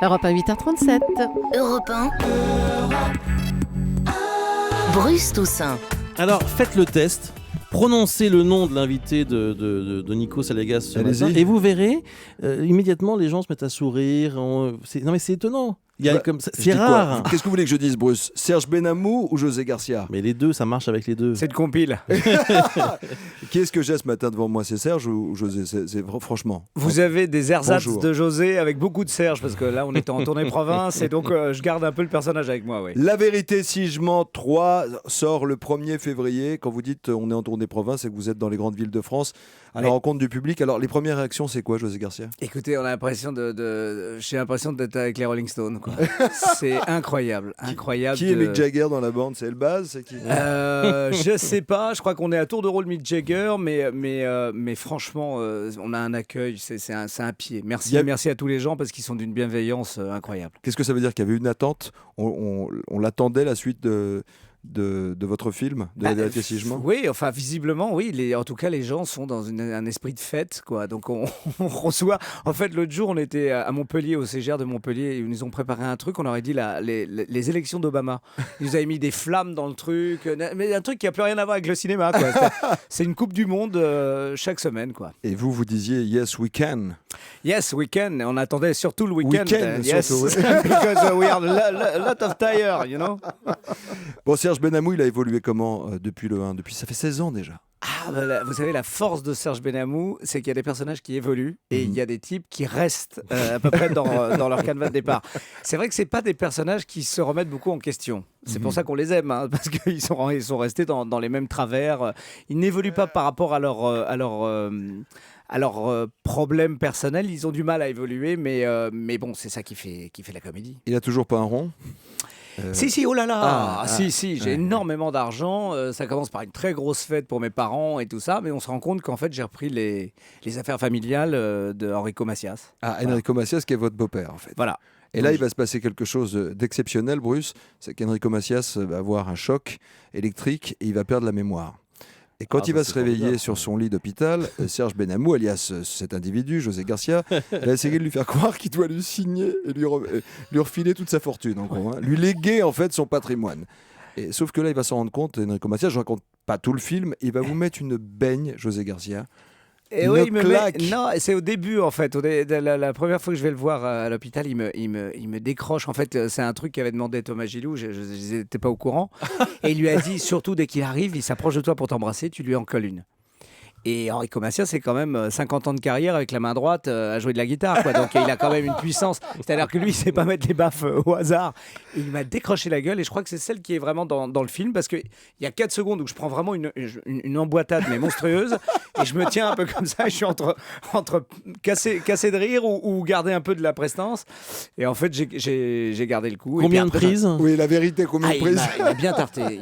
Europe 1, 8h37. Europe 1. Bruce Toussaint. Alors, faites le test. Prononcez le nom de l'invité de Nico Salegas ce matin, et vous verrez, immédiatement, les gens se mettent à sourire. Non, mais c'est étonnant. C'est rare. Qu'est-ce que vous voulez que je dise, Bruce? Serge Benamou ou José Garcia? Mais les deux, ça marche avec les deux. C'est une compile. Qui est-ce que j'ai ce matin devant moi? C'est Serge ou José? Franchement. Vous avez des ersatz Bonjour. de José avec beaucoup de Serge, parce que là, on était en tournée province, et donc je garde un peu le personnage avec moi. Oui. La vérité, si je mens 3 sort le 1er février. Quand vous dites on est en tournée province et que vous êtes dans les grandes villes de France, à la rencontre du public. Alors, les premières réactions, c'est quoi, José Garcia? Écoutez, on a l'impression j'ai l'impression d'être avec les Rolling Stones, quoi. C'est incroyable. Qui est Mick Jagger dans la bande? C'est Elbaz? C'est qui? Je sais pas, je crois qu'on est à tour de rôle Mick Jagger, mais franchement, on a un accueil, c'est un pied. Merci à tous les gens parce qu'ils sont d'une bienveillance incroyable. Qu'est-ce que ça veut dire? Qu'il y avait une attente? On l'attendait, la suite de votre film, de La vérité si je mens? Oui, enfin visiblement oui, en tout cas les gens sont dans un esprit de fête, quoi. Donc on reçoit, en fait l'autre jour on était à Montpellier, au CGR de Montpellier, et ils nous ont préparé un truc, on aurait dit les élections d'Obama. Ils nous avaient mis des flammes dans le truc, mais un truc qui n'a plus rien à voir avec le cinéma, quoi. C'est une coupe du monde chaque semaine, quoi. Et vous disiez yes we can. Yes we can, on attendait surtout le week-end. Yes, surtout, oui. because we are a lot of tired, you know. Bon, Serge Benamou, il a évolué comment depuis le 1? Depuis, ça fait 16 ans déjà. Vous savez, la force de Serge Benamou, c'est qu'il y a des personnages qui évoluent et il y a des types qui restent à peu près dans leur canevas de départ. C'est vrai que c'est pas des personnages qui se remettent beaucoup en question. C'est pour ça qu'on les aime, hein, parce qu'ils sont restés dans les mêmes travers. Ils n'évoluent pas par rapport à leurs problèmes personnels. Ils ont du mal à évoluer, mais bon, c'est ça qui fait la comédie. Il a toujours pas un rond? Si, oh là là, j'ai énormément d'argent, ça commence par une très grosse fête pour mes parents et tout ça, mais on se rend compte qu'en fait j'ai repris les affaires familiales de Enrico Macias. Enrico Macias qui est votre beau-père en fait. Voilà. Et là il va se passer quelque chose d'exceptionnel, Bruce, c'est qu'Enrico Macias va avoir un choc électrique et il va perdre la mémoire. Et quand il va se réveiller sur son lit d'hôpital, Serge Benamou, alias cet individu, José Garcia, va essayer de lui faire croire qu'il doit lui signer et lui refiler toute sa fortune, en gros, hein. Lui léguer en fait son patrimoine. Et, sauf que là, il va s'en rendre compte, Enrico Macias, je ne raconte pas tout le film, il va vous mettre une baigne, José Garcia. Et oui, non, c'est au début en fait. La première fois que je vais le voir à l'hôpital, il me décroche. En fait, c'est un truc qu'avait demandé Thomas Gilou. Je n'étais pas au courant. Et il lui a dit surtout dès qu'il arrive, il s'approche de toi pour t'embrasser, tu lui en colles une. Et Enrico Macias, c'est quand même 50 ans de carrière avec la main droite à jouer de la guitare, quoi. Donc il a quand même une puissance. C'est-à-dire que lui, il ne sait pas mettre les baffes au hasard. Et il m'a décroché la gueule et je crois que c'est celle qui est vraiment dans le film parce qu'il y a 4 secondes où je prends vraiment une emboîtade mais monstrueuse et je me tiens un peu comme ça. Et je suis entre casser de rire ou garder un peu de la prestance. Et en fait, j'ai gardé le coup. Combien de prises? Oui, la vérité, combien de prises? Il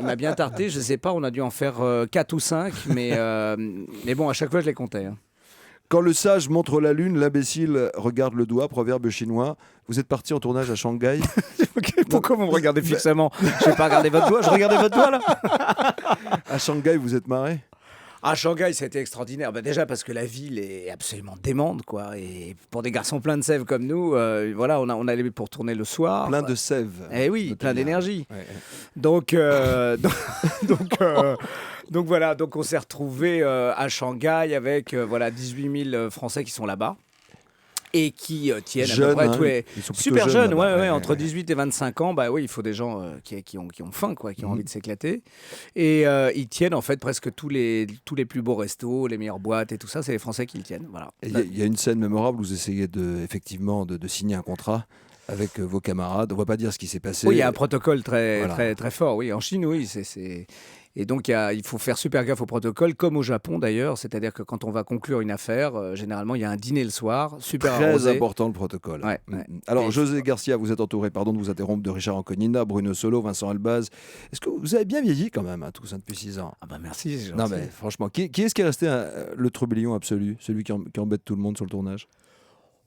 m'a bien tarté. Je ne sais pas, on a dû en faire 4 ou 5, mais bon, à chaque fois, je les comptais. Hein. Quand le sage montre la lune, l'imbécile regarde le doigt, proverbe chinois. Vous êtes parti en tournage à Shanghai. Pourquoi vous me regardez fixement? Je n'ai pas regardé votre doigt, je regardais votre doigt là. À Shanghai, vous êtes marré? À Shanghai, c'était extraordinaire. Déjà parce que la ville est absolument démente, quoi. Et pour des garçons pleins de sève comme nous, voilà, on allait pour tourner le soir. Plein de sève. Eh oui, plein d'énergie. Ouais. Donc voilà, donc on s'est retrouvés à Shanghai avec 18 000 Français qui sont là-bas. Et qui tiennent jeunes, à peu près tous les... Ils sont plutôt super jeunes, ouais, entre 18 et 25 ans, bah oui, il faut des gens qui ont faim, quoi, qui ont envie de s'éclater. Et ils tiennent en fait presque tous les plus beaux restos, les meilleures boîtes et tout ça, c'est les Français qui le tiennent. Voilà. Il y a une scène mémorable où vous essayez effectivement de signer un contrat avec vos camarades. On ne va pas dire ce qui s'est passé. Oui, il y a un protocole très fort. Oui, en Chine, oui, c'est... Et donc, il faut faire super gaffe au protocole, comme au Japon d'ailleurs. C'est-à-dire que quand on va conclure une affaire, généralement, il y a un dîner le soir, super arrosé. Très important le protocole. Ouais. Alors, José Garcia, vous êtes entouré, pardon de vous interrompre, de Richard Anconina, Bruno Solo, Vincent Elbaz. Est-ce que vous avez bien vieilli quand même, tout ça depuis 6 ans? Ah bah merci, c'est gentil. Non mais franchement, qui est-ce qui est resté le trublion absolu, celui qui embête tout le monde sur le tournage?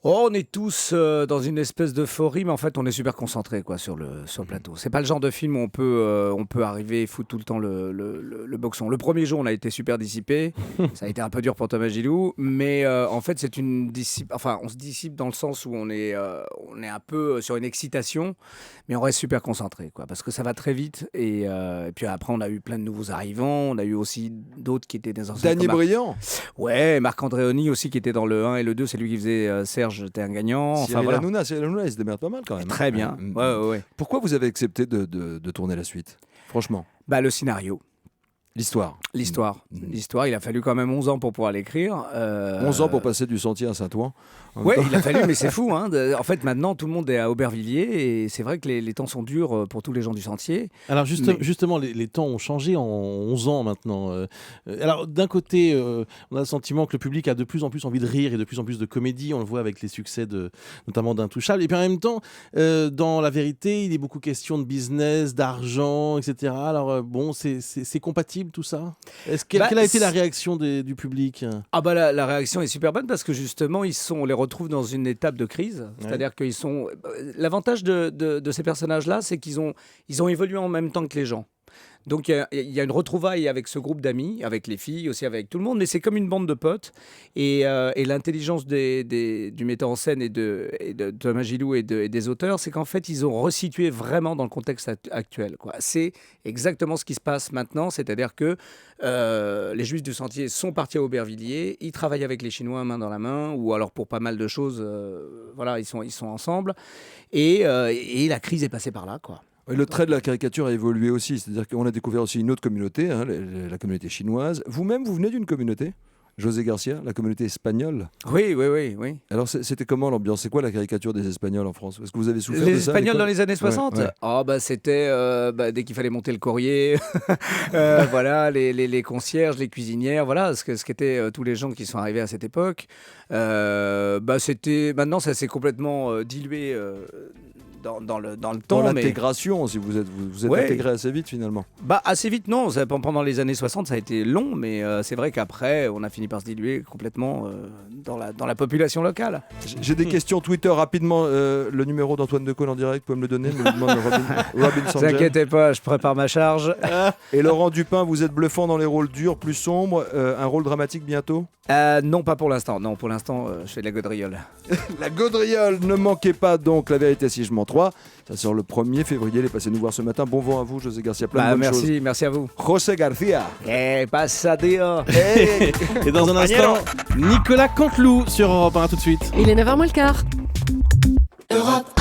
On est tous dans une espèce d'euphorie, mais en fait, on est super concentré sur le plateau. C'est pas le genre de film où on peut arriver et foutre tout le temps le boxon. Le premier jour, on a été super dissipé. Ça a été un peu dur pour Thomas Gilou, mais en fait, c'est une discipline. Enfin, on se dissipe dans le sens où on est un peu sur une excitation, mais on reste super concentré, parce que ça va très vite. Et puis après, on a eu plein de nouveaux arrivants. On a eu aussi d'autres qui étaient des anciens. Danny Briand. Ouais, Marc Andréoni aussi qui était dans le 1 et le 2. C'est lui qui faisait Serge, t'es un gagnant. Cyril Hanouna, il se démerde pas mal quand même. Très bien. Ouais. Pourquoi vous avez accepté de tourner la suite ? Franchement. Le scénario. L'histoire, il a fallu quand même 11 ans pour pouvoir l'écrire. 11 ans pour passer du Sentier à Saint-Ouen. Ouais, il a fallu, mais c'est fou. En fait, maintenant, tout le monde est à Aubervilliers et c'est vrai que les temps sont durs pour tous les gens du Sentier. Alors justement, les temps ont changé en 11 ans maintenant. Alors d'un côté, on a le sentiment que le public a de plus en plus envie de rire et de plus en plus de comédie. On le voit avec les succès notamment d'Intouchables. Et puis en même temps, dans La Vérité, il est beaucoup question de business, d'argent, etc. Alors c'est compatible tout ça ? Quelle a été la réaction du public ? La réaction est super bonne parce que justement, on les retrouve dans une étape de crise. C'est-à-dire qu'ils sont... L'avantage de ces personnages-là, c'est qu'ils ont évolué en même temps que les gens. Donc il y a une retrouvaille avec ce groupe d'amis, avec les filles, aussi avec tout le monde, mais c'est comme une bande de potes. Et l'intelligence du metteur en scène et de Thomas Gilou et des auteurs, c'est qu'en fait, ils ont resitué vraiment dans le contexte actuel. C'est exactement ce qui se passe maintenant, c'est-à-dire que les Juifs du Sentier sont partis à Aubervilliers, ils travaillent avec les Chinois main dans la main, ou alors pour pas mal de choses, ils sont ensemble. Et la crise est passée par là, Le trait de la caricature a évolué aussi, c'est-à-dire qu'on a découvert aussi une autre communauté, la communauté chinoise. Vous-même, vous venez d'une communauté ? José Garcia, la communauté espagnole. Oui. Alors c'était comment l'ambiance ? C'est quoi la caricature des Espagnols en France ? Est-ce que vous avez souffert de ça ? Les Espagnols dans les années 60 ? Ouais. C'était dès qu'il fallait monter le courrier, les concierges, les cuisinières, ce qu'étaient tous les gens qui sont arrivés à cette époque. Maintenant ça s'est complètement dilué dans le temps. Dans l'intégration, si vous êtes intégré assez vite finalement. Assez vite non, pendant les années 60 ça a été long, mais c'est vrai qu'après on a fini par se diluer complètement dans la population locale. J'ai des questions Twitter rapidement. Le numéro d'Antoine Decaune en direct, vous pouvez me le donner ? Me le demande Robin Sanger. Ne vous inquiétez pas, je prépare ma charge. Et Laurent Dupin, vous êtes bluffant dans les rôles durs, plus sombres. Un rôle dramatique bientôt ? Non, pas pour l'instant. Non, pour l'instant, je fais de la gaudriole. La gaudriole, ne manquez pas donc La Vérité si je m'en 3. Ça sort le 1er février. Les passez nous voir ce matin. Bon vent à vous, José Garcia. Plein de bonnes choses. Merci à vous. José Garcia. Pasadeo. Et dans un instant, Nicolas Canteloup sur Europe 1. À tout de suite. Il est 9h moins le quart. Europe